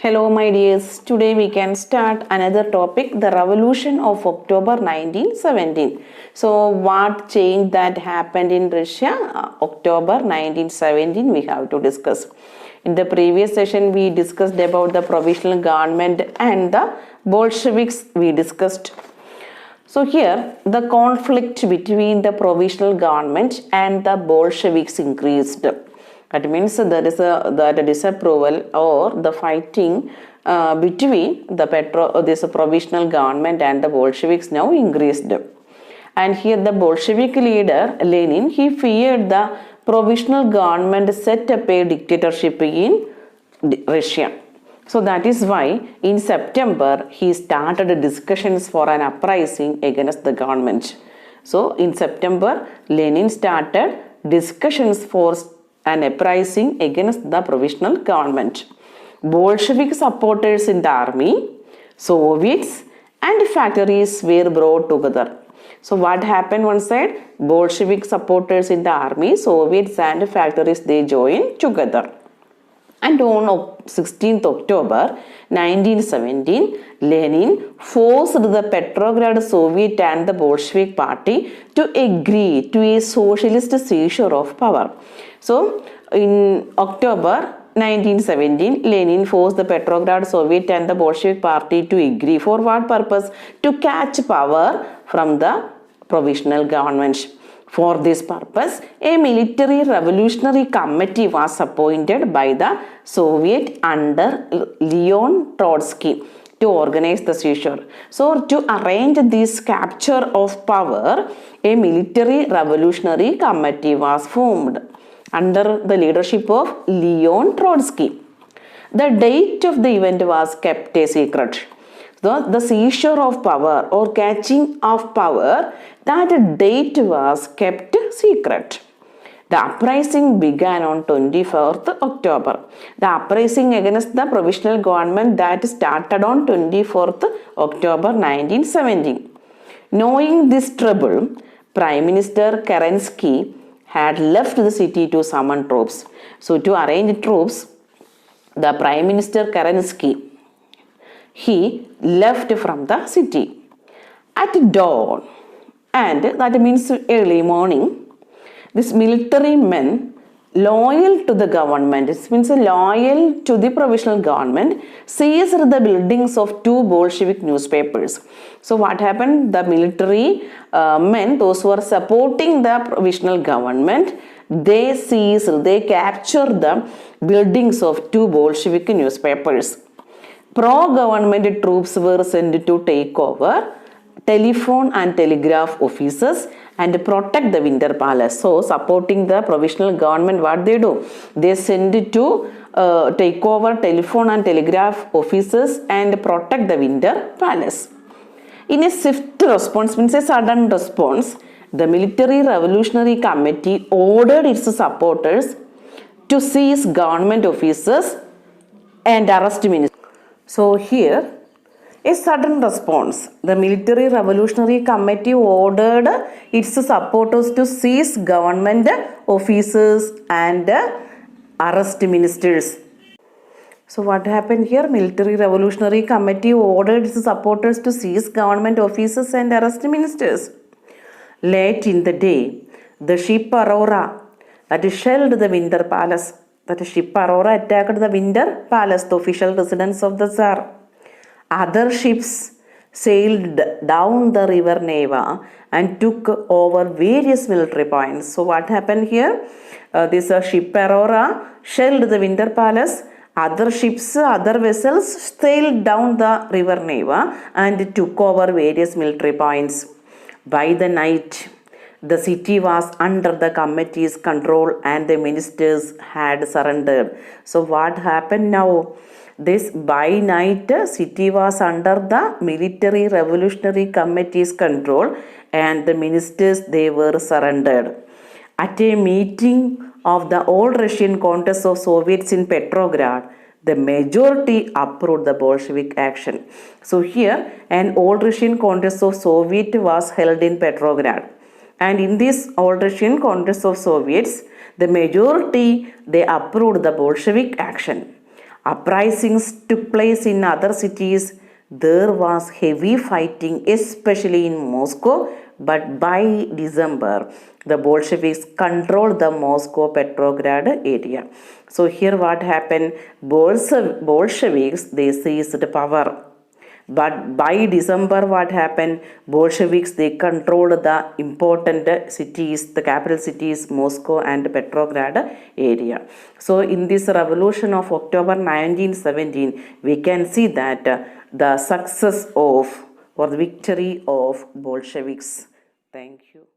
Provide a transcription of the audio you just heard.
Hello my dears, today we can start another topic, the revolution of October 1917. So what change that happened in Russia, October 1917 we have to discuss. In the previous session we discussed about the provisional government and the Bolsheviks we discussed. So here the conflict between the provisional government and the Bolsheviks increased. That means there is a disapproval or the fighting between this provisional government and the Bolsheviks now increased. And here the Bolshevik leader Lenin, he feared the provisional government set up a dictatorship in Russia. So that is why in September he started discussions for an uprising against the government. So in September Lenin started discussions for an uprising against the provisional government. Bolshevik supporters in the army, Soviets and factories were brought together. So what happened one side? Bolshevik supporters in the army, Soviets and factories, they joined together. And on 16th October 1917, Lenin forced the Petrograd Soviet and the Bolshevik Party to agree to a socialist seizure of power. So, in October 1917, Lenin forced the Petrograd Soviet and the Bolshevik Party to agree. For what purpose? To catch power from the provisional government. For this purpose, a military revolutionary committee was appointed by the Soviet under Leon Trotsky to organize the seizure. So, to arrange this capture of power, a military revolutionary committee was formed under the leadership of Leon Trotsky. The date of the event was kept a secret. The seizure of power or catching of power, that date was kept secret. The uprising began on 24th October. The uprising against the provisional government that started on 24th October 1917. Knowing this trouble, Prime Minister Kerensky had left the city to summon troops. So to arrange troops, the Prime Minister Kerensky, he left from the city at dawn, and that means early morning. This military men loyal to the government, it means loyal to the provisional government, seized the buildings of two Bolshevik newspapers. So what happened? The military men, those who are supporting the provisional government, they captured the buildings of two Bolshevik newspapers. Pro-government troops were sent to take over telephone and telegraph offices and protect the Winter Palace. So, supporting the provisional government, what they do? They send to take over telephone and telegraph offices and protect the Winter Palace. In a swift response, means a sudden response, the Military Revolutionary Committee ordered its supporters to seize government offices and arrest ministers. So here, a sudden response. The Military Revolutionary Committee ordered its supporters to seize government offices and arrest ministers. So what happened here? Military Revolutionary Committee ordered its supporters to seize government offices and arrest ministers. Late in the day, the ship Aurora that shelled the Winter Palace. That ship Aurora attacked the Winter Palace, the official residence of the Tsar. Other ships sailed down the river Neva and took over various military points. So what happened here? This ship Aurora shelled the Winter Palace. Other ships, other vessels sailed down the river Neva and took over various military points. By the night, the city was under the committee's control and the ministers had surrendered. So what happened now? This by night city was under the Military Revolutionary Committee's control and the ministers, they were surrendered. At a meeting of the All Russian Congress of Soviets in Petrograd, the majority approved the Bolshevik action. So here an All Russian Congress of Soviet was held in Petrograd. And in this All Russian Congress of Soviets, the majority, they approved the Bolshevik action. Uprisings took place in other cities. There was heavy fighting, especially in Moscow, but by December, the Bolsheviks controlled the Moscow-Petrograd area. So here what happened? Bolsheviks, they seized power. But by December, what happened? Bolsheviks, they controlled the important cities, the capital cities, Moscow and Petrograd area. So in this revolution of October 1917, we can see that the success of or the victory of Bolsheviks. Thank you.